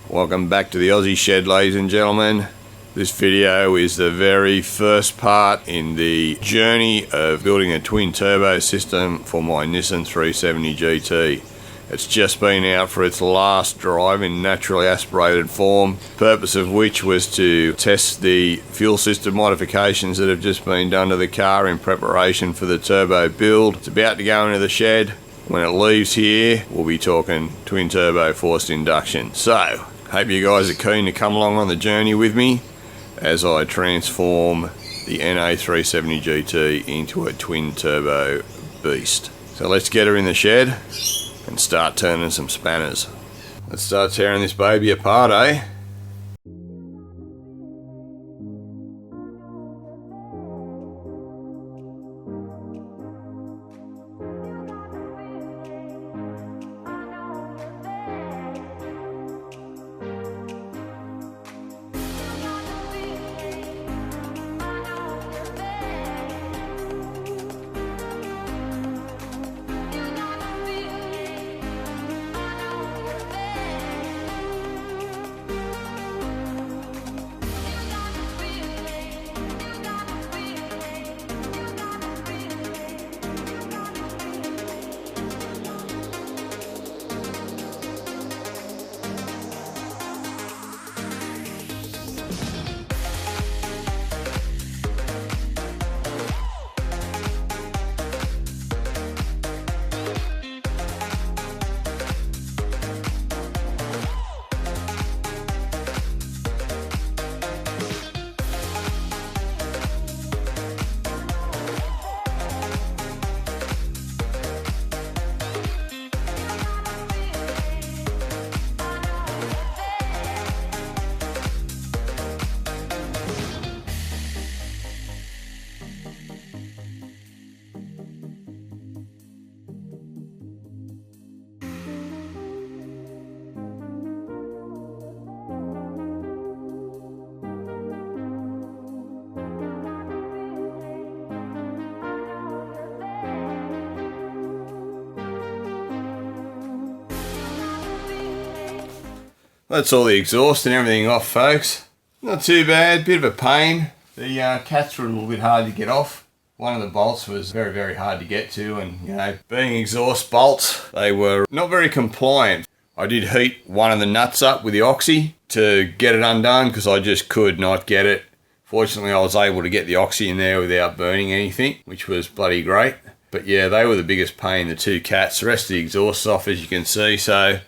Welcome back to the Aussie shed, ladies and gentlemen. This video is the very first part in the journey of building a twin turbo system for my Nissan 370 GT. It's just been out for its last drive in naturally aspirated form, purpose of which was to test the fuel system modifications that have just been done to the car in preparation for the turbo build. It's about to go into the shed. When it leaves here, we'll be talking twin turbo forced induction. So, hope you guys are keen to come along on the journey with me as I transform the NA370 GT into a twin turbo beast. So let's get her in the shed and start turning some spanners. Let's start tearing this baby apart, eh? That's all the exhaust and everything off, folks. Not too bad, bit of a pain. The cats were a little bit hard to get off. One of the bolts was very, very hard to get to, and being exhaust bolts, they were not very compliant. I did heat one of the nuts up with the oxy to get it undone because I just could not get it. Fortunately, I was able to get the oxy in there without burning anything, which was bloody great. But yeah, they were the biggest pain, the two cats. The rest of the exhaust's off, as you can see, so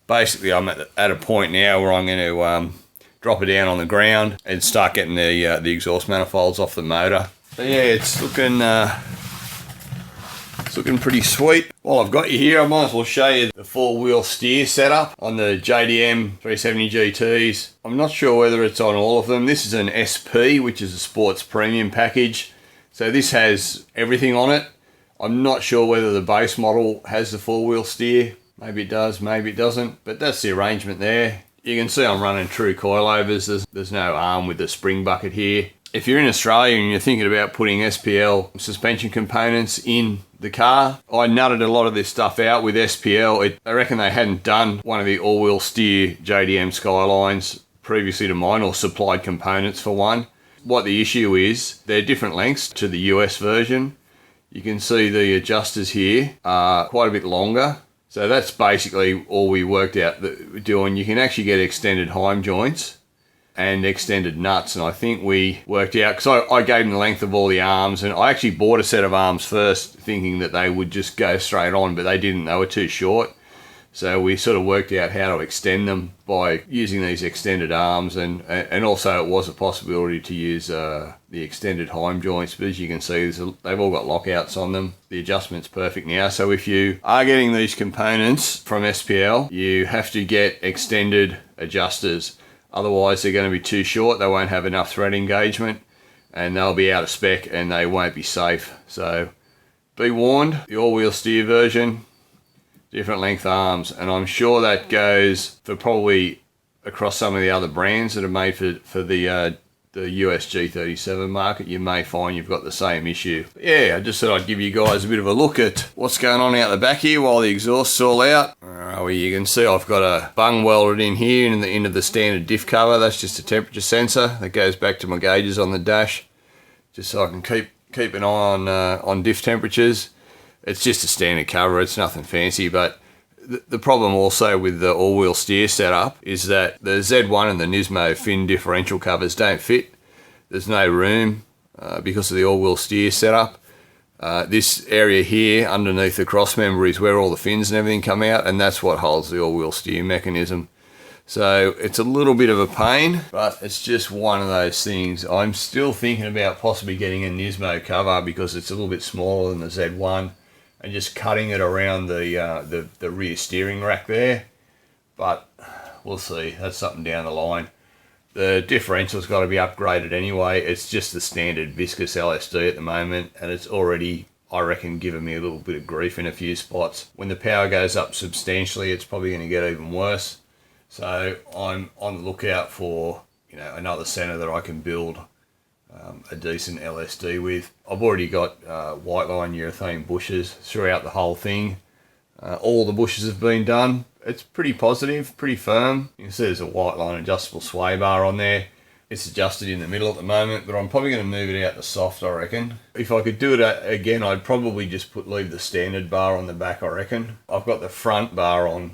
basically I'm at a point now where I'm going to drop it down on the ground and start getting the exhaust manifolds off the motor. But yeah, it's looking pretty sweet. While I've got you here, I might as well show you the four-wheel steer setup on the JDM 370 GTs. I'm not sure whether it's on all of them. This is an SP, which is a sports premium package. So this has everything on it. I'm not sure whether the base model has the four-wheel steer. Maybe it does, maybe it doesn't, but that's the arrangement there. You can see I'm running true coilovers. There's no arm with the spring bucket here. If you're in Australia and you're thinking about putting SPL suspension components in the car, I nutted a lot of this stuff out with SPL. I reckon they hadn't done one of the all-wheel steer JDM Skylines previously to mine, or supplied components for one. What the issue is, they're different lengths to the US version. You can see the adjusters here are quite a bit longer. So that's basically all we worked out doing. You can actually get extended heim joints and extended nuts, and I think we worked out, because I gave them the length of all the arms, and I actually bought a set of arms first thinking that they would just go straight on, but they didn't. They were too short. So we sort of worked out how to extend them by using these extended arms, and also it was a possibility to use the extended heim joints, but as you can see, they've all got lockouts on them. The adjustment's perfect now, so if you are getting these components from SPL, you have to get extended adjusters. Otherwise they're going to be too short, they won't have enough thread engagement, and they'll be out of spec and they won't be safe. So be warned, the all-wheel steer version, different length arms, and I'm sure that goes for probably across some of the other brands that are made for the the US G37 market, you may find you've got the same issue. But yeah, I just thought I'd give you guys a bit of a look at what's going on out the back here while the exhaust's all out. Well, you can see I've got a bung welded in here into the standard diff cover. That's just a temperature sensor that goes back to my gauges on the dash, just so I can keep an eye on diff temperatures. It's just a standard cover, it's nothing fancy, but the problem also with the all-wheel steer setup is that the Z1 and the Nismo fin differential covers don't fit. There's no room because of the all-wheel steer setup. This area here underneath the cross member is where all the fins and everything come out, and that's what holds the all-wheel steer mechanism. So it's a little bit of a pain, but it's just one of those things. I'm still thinking about possibly getting a Nismo cover because it's a little bit smaller than the Z1, and just cutting it around the rear steering rack there. But we'll see, that's something down the line. The differential's got to be upgraded anyway. It's just the standard viscous LSD at the moment, and it's already, I reckon, giving me a little bit of grief in a few spots. When the power goes up substantially, it's probably going to get even worse. So I'm on the lookout for, you know, another centre that I can build a decent LSD with. I've already got white line urethane bushes throughout the whole thing. All the bushes have been done. It's pretty positive, pretty firm. You can see there's a white line adjustable sway bar on there. It's adjusted in the middle at the moment, but I'm probably going to move it out to soft, I reckon. If I could do it again, I'd probably just leave the standard bar on the back, I reckon. I've got the front bar on,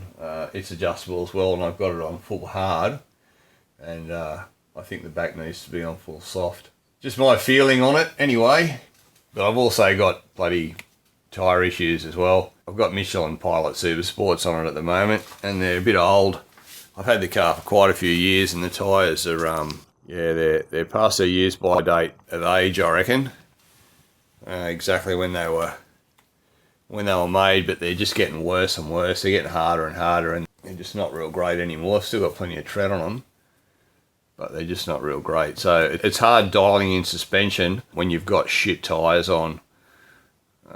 it's adjustable as well, and I've got it on full hard. And I think the back needs to be on full soft. Just my feeling on it anyway. But I've also got bloody tyre issues as well. I've got Michelin Pilot Super Sports on it at the moment, and they're a bit old. I've had the car for quite a few years, and the tyres are, yeah, they're past their use by date of age, I reckon. Exactly when they were made, but they're just getting worse and worse. They're getting harder and harder, and they're just not real great anymore. I've still got plenty of tread on them, but they're just not real great. So it's hard dialing in suspension when you've got shit tyres on.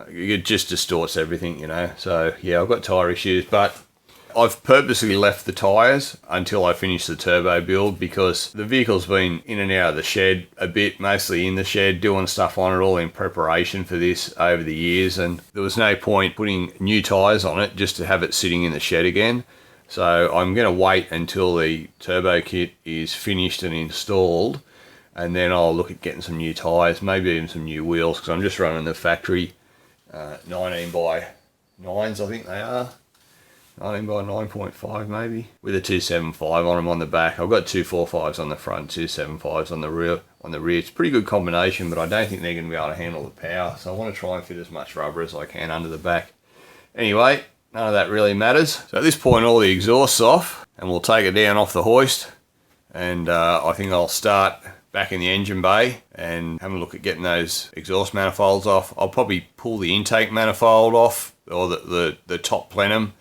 It just distorts everything, you know. So yeah, I've got tyre issues, but I've purposely left the tyres until I finish the turbo build because the vehicle's been in and out of the shed a bit, mostly in the shed, doing stuff on it all in preparation for this over the years, and there was no point putting new tyres on it just to have it sitting in the shed again. So I'm going to wait until the turbo kit is finished and installed, and then I'll look at getting some new tyres, maybe even some new wheels, because I'm just running the factory 19 by 9s, I think they are. 19 by 9.5 maybe, with a 275 on them on the back. I've got 245s on the front, 275s on the rear. It's a pretty good combination, but I don't think they're going to be able to handle the power, so I want to try and fit as much rubber as I can under the back. Anyway, none of that really matters. So at this point, all the exhaust's off, and we'll take it down off the hoist, and I think I'll start back in the engine bay and have a look at getting those exhaust manifolds off. I'll probably pull the intake manifold off, or the top plenum,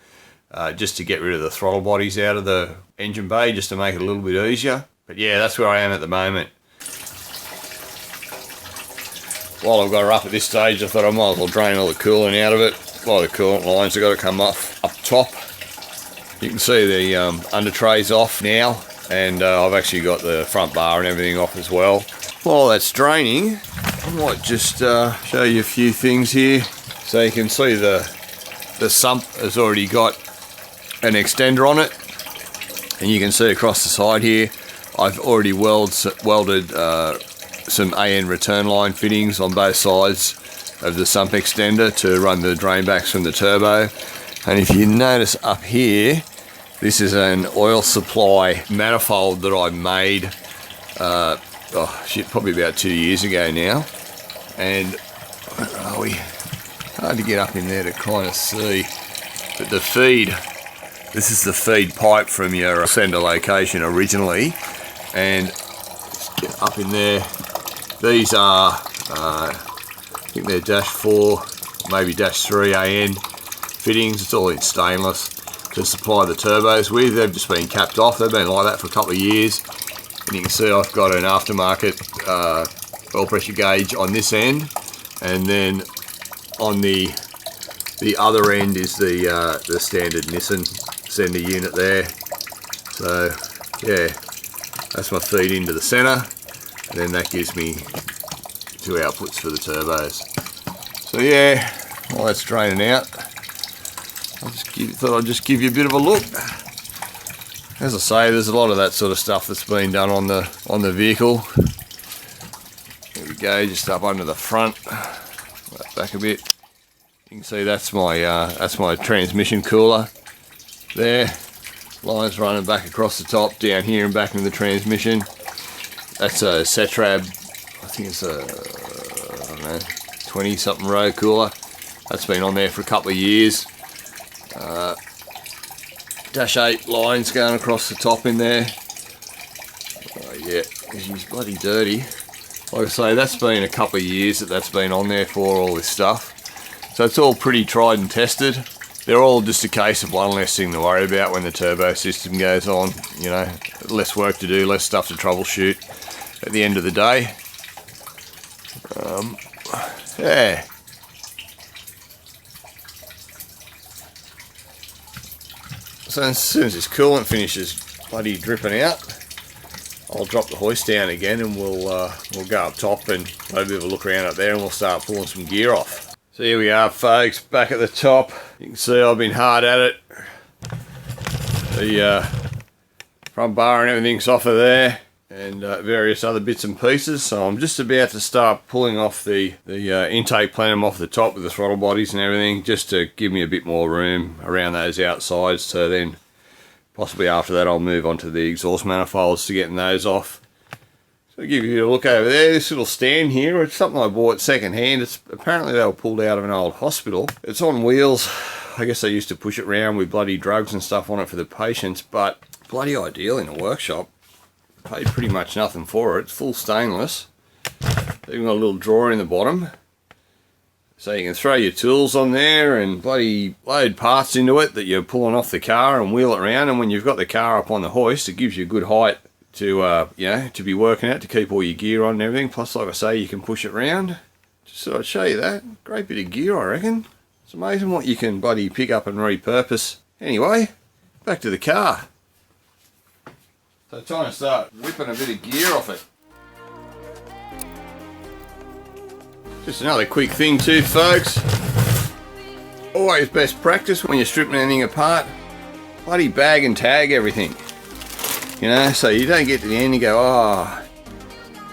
just to get rid of the throttle bodies out of the engine bay, just to make it a little bit easier. But yeah, that's where I am at the moment. While I've got her up at this stage, I thought I might as well drain all the coolant out of it. A lot of coolant lines have got to come off up top. You can see the under tray's off now, and I've actually got the front bar and everything off as well. While that's draining, I might just show you a few things here. So you can see the sump has already got an extender on it, and you can see across the side here I've already welded some AN return line fittings on both sides of the sump extender to run the drain backs from the turbo. And if you notice up here, this is an oil supply manifold that I made probably about 2 years ago now, and where are we? Hard to get up in there to kind of see, but the feed, this is the feed pipe from your sender location originally, and let's get up in there. These are, I think they're -4, maybe -3 AN fittings. It's all in stainless to supply the turbos with. They've just been capped off. They've been like that for a couple of years, and you can see I've got an aftermarket oil pressure gauge on this end, and then on the other end is the standard Nissan sender unit there. So yeah, that's my feed into the center. and then that gives me 2 outputs for the turbos. So yeah, while that's draining out, thought I'd just give you a bit of a look. As I say, there's a lot of that sort of stuff that's been done on the vehicle. There we go, just up under the front, back a bit. You can see that's my transmission cooler there. Lines running back across the top, down here and back into the transmission. That's a Cetrab, I think it's a, I don't know, 20 something row cooler. That's been on there for a couple of years. Dash 8 lines going across the top in there. Oh yeah, he's bloody dirty. Like I say, that's been a couple of years that's been on there for all this stuff. So it's all pretty tried and tested. They're all just a case of one less thing to worry about when the turbo system goes on. You know, less work to do, less stuff to troubleshoot at the end of the day. Yeah. So as soon as this coolant finishes bloody dripping out, I'll drop the hoist down again and we'll go up top and have a bit of a look around up there and we'll start pulling some gear off. So here we are, folks, back at the top. You can see I've been hard at it. The front bar and everything's off of there, and various other bits and pieces. So I'm just about to start pulling off the intake plenum off the top with the throttle bodies and everything, just to give me a bit more room around those outsides. So then possibly after that I'll move on to the exhaust manifolds to getting those off. So I'll give you a look over there. This little stand here, it's something I bought second hand. It's apparently they were pulled out of an old hospital. It's on wheels. I guess they used to push it around with bloody drugs and stuff on it for the patients, but bloody ideal in a workshop. Paid pretty much nothing for it. It's full stainless. Even got a little drawer in the bottom, so you can throw your tools on there and bloody load parts into it that you're pulling off the car and wheel it around. And when you've got the car up on the hoist, it gives you a good height to you know, to be working at, to keep all your gear on and everything. Plus, like I say, you can push it around. Just thought I'd show you that. Great bit of gear, I reckon. It's amazing what you can bloody pick up and repurpose. Anyway, back to the car. So trying to start whipping a bit of gear off it. Just another quick thing too, folks. Always best practice when you're stripping anything apart. Bloody bag and tag everything. You know, so you don't get to the end and go, oh,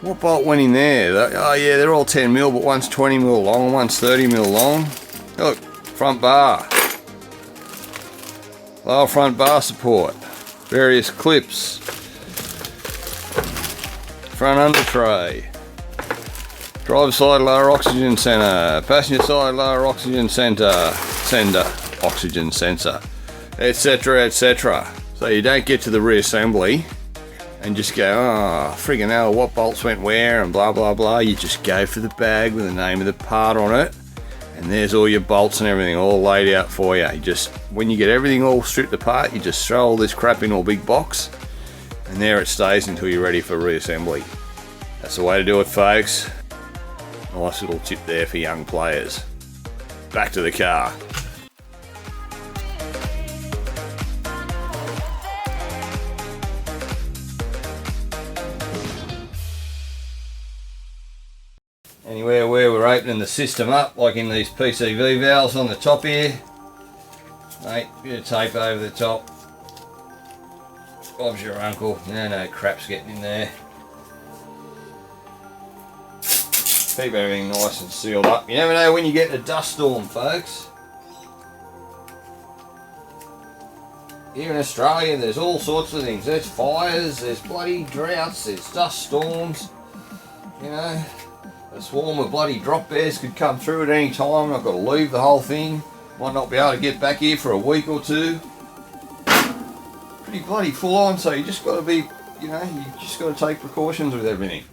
what bolt went in there? Oh yeah, they're all 10mm, but one's 20mm long and one's 30mm long. Look, front bar. Lower front bar support. Various clips. Front under tray. Driver side lower oxygen center. Passenger side lower oxygen center. Sender oxygen sensor. Etc, etc. So you don't get to the reassembly and just go, oh, friggin' hell, what bolts went where and blah blah blah. You just go for the bag with the name of the part on it, and there's all your bolts and everything all laid out for you. You just, when you get everything all stripped apart, you just throw all this crap in a big box, and there it stays until you're ready for reassembly. That's the way to do it, folks. Nice little tip there for young players. Back to the car. Anywhere where we're opening the system up, like in these PCV valves on the top here, mate, bit of tape over the top. Bob's your uncle. No crap's getting in there. Keep everything nice and sealed up. You never know when you get a dust storm, folks. Here in Australia, there's all sorts of things. There's fires, there's bloody droughts, there's dust storms. You know, a swarm of bloody drop bears could come through at any time. I've got to leave the whole thing. Might not be able to get back here for a week or two. Pretty bloody full on, so you just got to be, you know, you just got to take precautions with everything.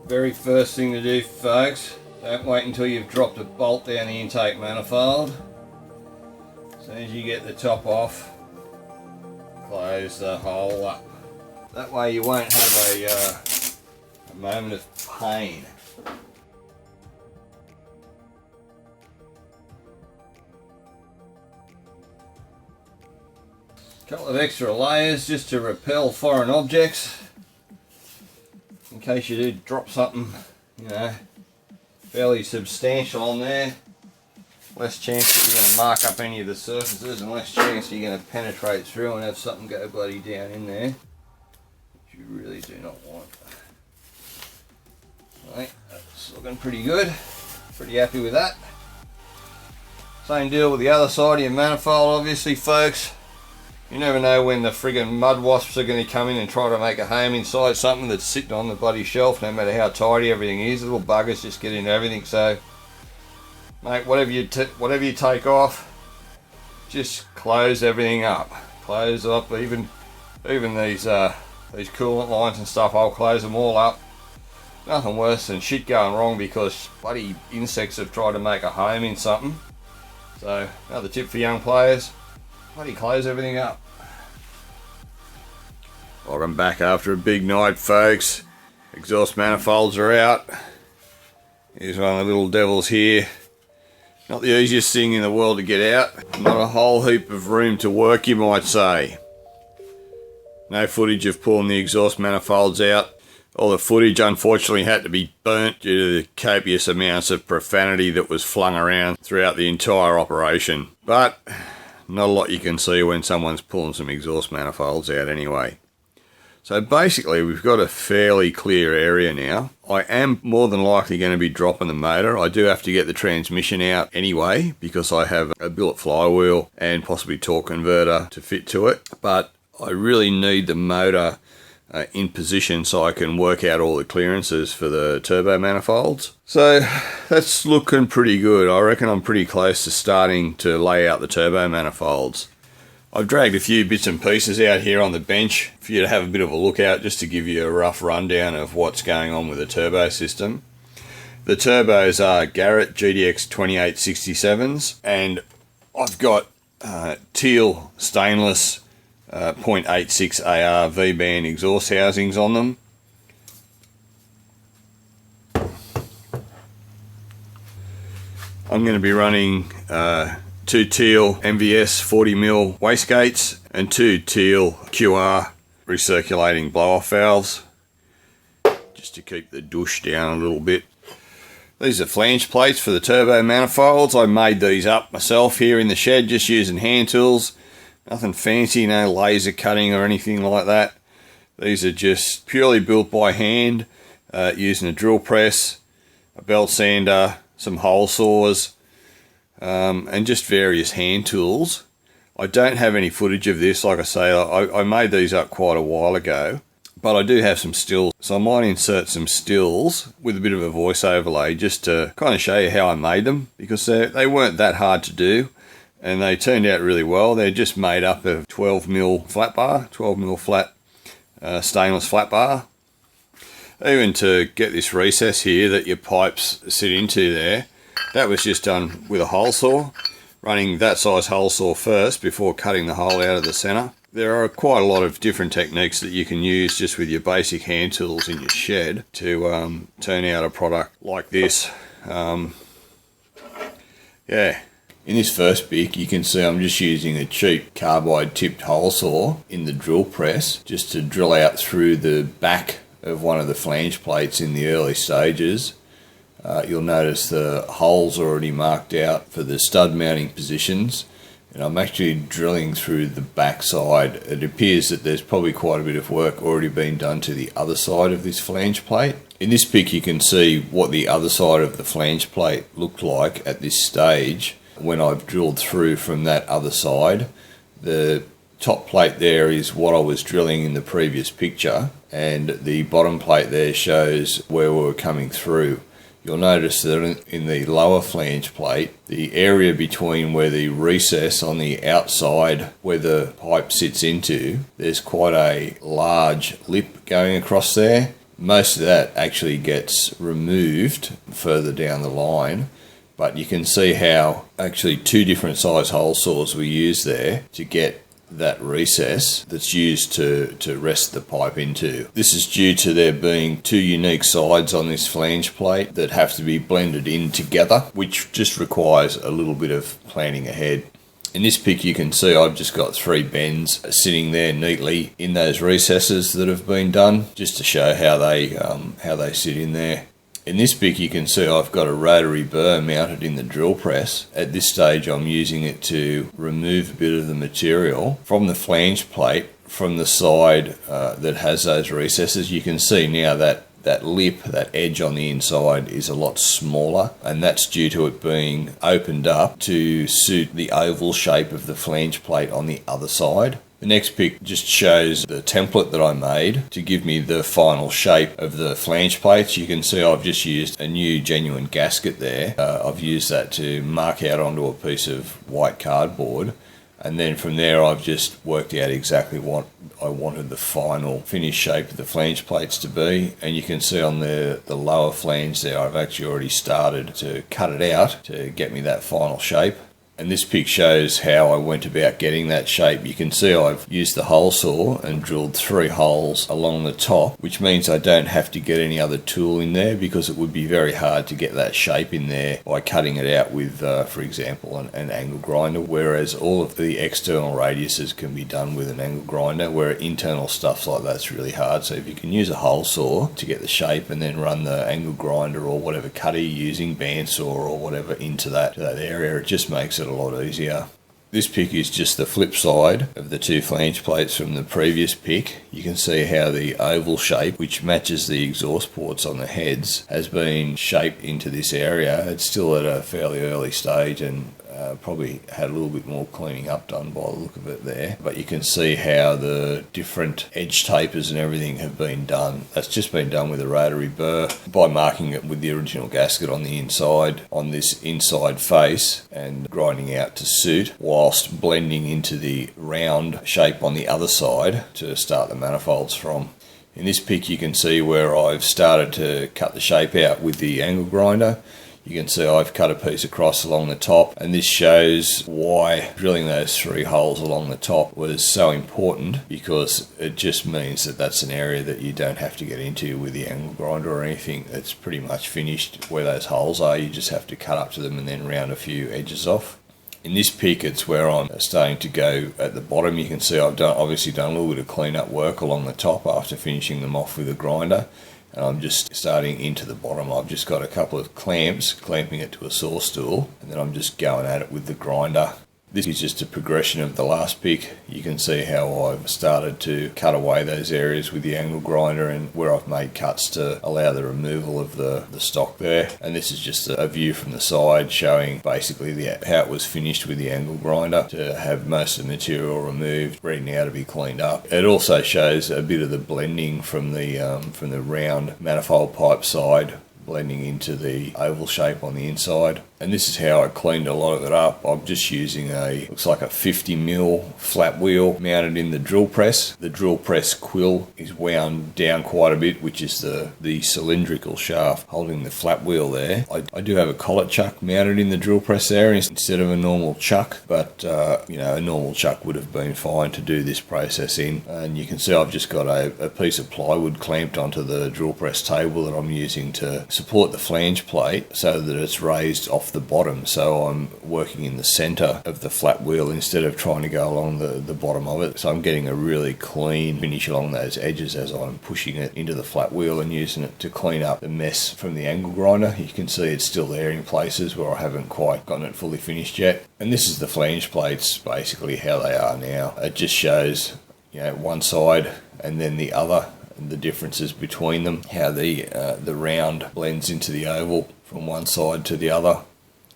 Very first thing to do, folks, don't wait until you've dropped a bolt down the intake manifold. As soon as you get the top off, close the hole up. That way you won't have a moment of pain. A couple of extra layers just to repel foreign objects, in case you do drop something, you know, fairly substantial on there. Less chance that you're going to mark up any of the surfaces, and less chance you're going to penetrate through and have something go bloody down in there, which you really do not want. Right, that's looking pretty good. Pretty happy with that. Same deal with the other side of your manifold, obviously, folks. You never know when the friggin' mud wasps are going to come in and try to make a home inside something that's sitting on the bloody shelf, no matter how tidy everything is. Little buggers just get into everything, so mate, whatever you take off, just close everything up. Close up, even these coolant lines and stuff, I'll close them all up. Nothing worse than shit going wrong because bloody insects have tried to make a home in something. So another tip for young players, bloody close everything up. Welcome back after a big night, folks. Exhaust manifolds are out. Here's one of the little devils here. Not the easiest thing in the world to get out. Not a whole heap of room to work, you might say. No footage of pulling the exhaust manifolds out. All the footage unfortunately had to be burnt due to the copious amounts of profanity that was flung around throughout the entire operation. But not a lot you can see when someone's pulling some exhaust manifolds out anyway. So basically we've got a fairly clear area now. I am more than likely going to be dropping the motor. I do have to get the transmission out anyway because I have a billet flywheel and possibly torque converter to fit to it. But I really need the motor in position so I can work out all the clearances for the turbo manifolds. So that's looking pretty good. I reckon I'm pretty close to starting to lay out the turbo manifolds. I've dragged a few bits and pieces out here on the bench for you to have a bit of a look at, just to give you a rough rundown of what's going on with the turbo system. The turbos are Garrett GDX 2867s, and I've got teal stainless 0.86 AR V-band exhaust housings on them. I'm going to be running 2 teal MVS 40mm wastegates and 2 teal QR recirculating blow-off valves, just to keep the douche down a little bit. These are flange plates for the turbo manifolds. I made these up myself here in the shed just using hand tools. Nothing fancy, no laser cutting or anything like that. These are just purely built by hand using a drill press, a belt sander, some hole saws, and just various hand tools. I don't have any footage of this. Like I say, I made these up quite a while ago, but I do have some stills, so I might insert some stills with a bit of a voice overlay just to kind of show you how I made them, because they weren't that hard to do and they turned out really well. They're just made up of 12mm flat bar, 12mm flat stainless flat bar. Even to get this recess here that your pipes sit into there, that was just done with a hole saw, running that size hole saw first before cutting the hole out of the center. There are quite a lot of different techniques that you can use just with your basic hand tools in your shed to turn out a product like this. Yeah. In this first bit, you can see I'm just using a cheap carbide tipped hole saw in the drill press just to drill out through the back of one of the flange plates in the early stages. You'll notice the holes already marked out for the stud mounting positions, and I'm actually drilling through the back side. It appears that there's probably quite a bit of work already been done to the other side of this flange plate. In this pic you can see what the other side of the flange plate looked like at this stage when I've drilled through from that other side. The top plate there is what I was drilling in the previous picture, and the bottom plate there shows where we were coming through. You'll notice that in the lower flange plate, the area between where the recess on the outside where the pipe sits into, there's quite a large lip going across there. Most of that actually gets removed further down the line, but you can see how actually two different size hole saws were used there to get that recess that's used to rest the pipe into. This is due to there being two unique sides on this flange plate that have to be blended in together, which just requires a little bit of planning ahead. In this pic you can see I've just got 3 bends sitting there neatly in those recesses that have been done, just to show how they sit in there. In this pic you can see I've got a rotary burr mounted in the drill press. At this stage I'm using it to remove a bit of the material from the flange plate from the side that has those recesses. You can see now that lip, that edge on the inside is a lot smaller, and that's due to it being opened up to suit the oval shape of the flange plate on the other side. The next pic just shows the template that I made to give me the final shape of the flange plates. You can see I've just used a new genuine gasket there. I've used that to mark out onto a piece of white cardboard, and then from there I've just worked out exactly what I wanted the final finished shape of the flange plates to be. And you can see on the lower flange there I've actually already started to cut it out to get me that final shape. And this pic shows how I went about getting that shape. You can see I've used the hole saw and drilled 3 holes along the top, which means I don't have to get any other tool in there, because it would be very hard to get that shape in there by cutting it out with, for example, an angle grinder, whereas all of the external radiuses can be done with an angle grinder, where internal stuff like that's really hard. So if you can use a hole saw to get the shape and then run the angle grinder or whatever cutter you're using, bandsaw or whatever, into that area, it just makes it a lot easier. This pic is just the flip side of the 2 flange plates from the previous pic. You can see how the oval shape, which matches the exhaust ports on the heads, has been shaped into this area. It's still at a fairly early stage and probably had a little bit more cleaning up done by the look of it there, but you can see how the different edge tapers and everything have been done. That's just been done with a rotary burr by marking it with the original gasket on the inside on this inside face and grinding out to suit, whilst blending into the round shape on the other side to start the manifolds from. In this pic you can see where I've started to cut the shape out with the angle grinder. You can see I've cut a piece across along the top, and this shows why drilling those 3 holes along the top was so important, because it just means that that's an area that you don't have to get into with the angle grinder or anything. It's pretty much finished where those holes are. You just have to cut up to them and then round a few edges off. In this pic it's where I'm starting to go at the bottom. You can see I've obviously done a little bit of clean up work along the top after finishing them off with a grinder. And I'm just starting into the bottom. I've just got a couple of clamps clamping it to a saw stool, and then I'm just going at it with the grinder. This is just a progression of the last pic. You can see how I've started to cut away those areas with the angle grinder, and where I've made cuts to allow the removal of the stock there. And this is just a view from the side showing basically how it was finished with the angle grinder, to have most of the material removed, ready now to be cleaned up. It also shows a bit of the blending from the round manifold pipe side, blending into the oval shape on the inside. And this is how I cleaned a lot of it up. I'm just using looks like a 50mm flat wheel mounted in the drill press. The drill press quill is wound down quite a bit, which is the cylindrical shaft holding the flat wheel there. I do have a collet chuck mounted in the drill press there instead of a normal chuck, but a normal chuck would have been fine to do this process in. And you can see I've just got a piece of plywood clamped onto the drill press table that I'm using to support the flange plate so that it's raised off the bottom, so I'm working in the center of the flat wheel instead of trying to go along the bottom of it. So I'm getting a really clean finish along those edges as I'm pushing it into the flat wheel and using it to clean up the mess from the angle grinder. You can see it's still there in places where I haven't quite gotten it fully finished yet. And this is the flange plates, basically how they are now. It just shows one side and then the other, and the differences between them, how the round blends into the oval from one side to the other.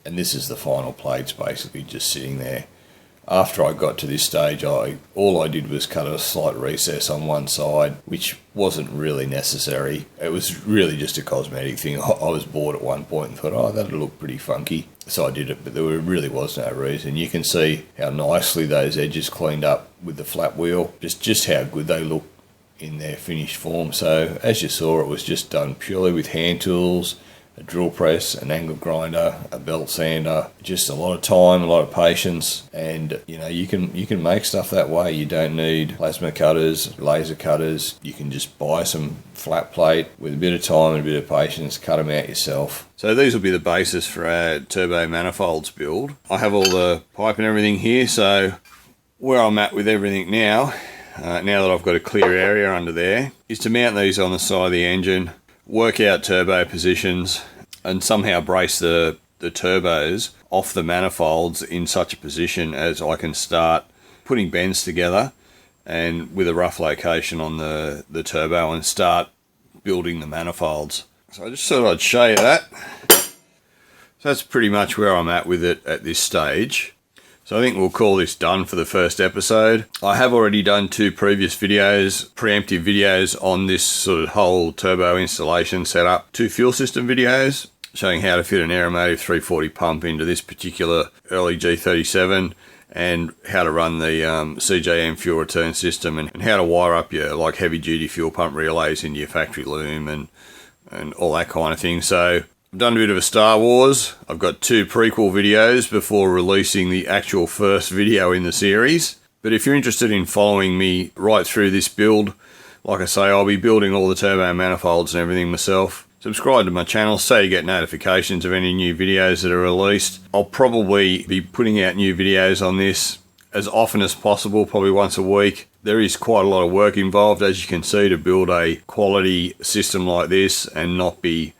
And this is the final plates basically just sitting there. After I got to this stage, all I did was cut a slight recess on one side, which wasn't really necessary. It was really just a cosmetic thing. I was bored at one point and thought, oh, that'd look pretty funky. So I did it, but there really was no reason. You can see how nicely those edges cleaned up with the flat wheel, just how good they look in their finished form. So as you saw, it was just done purely with hand tools, a drill press, an angle grinder, a belt sander, just a lot of time, a lot of patience, and you know, you can make stuff that way. You don't need plasma cutters, laser cutters. You can just buy some flat plate with a bit of time and a bit of patience, cut them out yourself. So these will be the basis for our turbo manifolds build. I have all the pipe and everything here, so where I'm at with everything now, now that I've got a clear area under there, is to mount these on the side of the engine, work out turbo positions, and somehow brace the turbos off the manifolds in such a position as I can start putting bends together and with a rough location on the turbo and start building the manifolds. So I just thought I'd show you that. So that's pretty much where I'm at with it at this stage. So I think we'll call this done for the first episode. I have already done 2 previous videos, preemptive videos on this sort of whole turbo installation setup. 2 fuel system videos showing how to fit an Aeromotive 340 pump into this particular early G37 and how to run the CJM fuel return system and how to wire up your like heavy duty fuel pump relays into your factory loom and all that kind of thing. So I've done a bit of a Star Wars. I've got 2 prequel videos before releasing the actual first video in the series. But if you're interested in following me right through this build, like I say, I'll be building all the turbo manifolds and everything myself. Subscribe to my channel so you get notifications of any new videos that are released. I'll probably be putting out new videos on this as often as possible, probably once a week. There is quite a lot of work involved, as you can see, to build a quality system like this and not be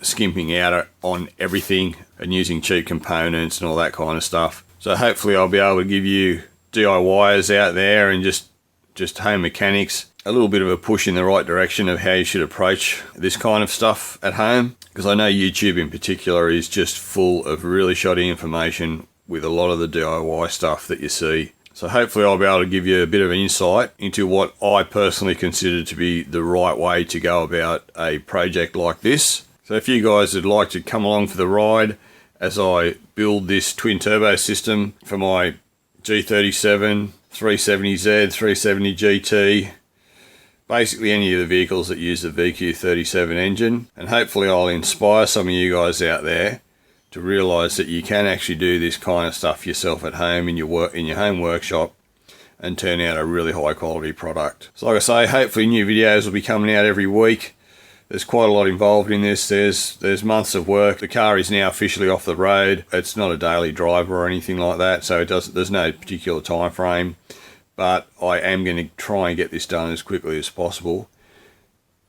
skimping out on everything and using cheap components and all that kind of stuff. So hopefully I'll be able to give you DIYers out there and just home mechanics a little bit of a push in the right direction of how you should approach this kind of stuff at home, because I know YouTube in particular is just full of really shoddy information with a lot of the DIY stuff that you see. So hopefully I'll be able to give you a bit of an insight into what I personally consider to be the right way to go about a project like this. So if you guys would like to come along for the ride as I build this twin turbo system for my G37, 370Z, 370 GT, basically any of the vehicles that use the VQ37 engine, and hopefully I'll inspire some of you guys out there to realise that you can actually do this kind of stuff yourself at home in your home workshop and turn out a really high quality product. So like I say, hopefully new videos will be coming out every week. There's quite a lot involved in this. There's months of work. The car is now officially off the road. It's not a daily driver or anything like that, so there's no particular time frame. But I am going to try and get this done as quickly as possible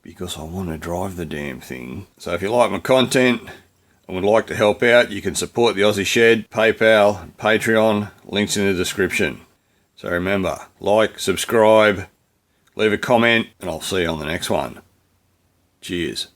because I want to drive the damn thing. So if you like my content and would like to help out, you can support the Aussie Shed, PayPal, Patreon, links in the description. So remember, like, subscribe, leave a comment, and I'll see you on the next one. Cheers.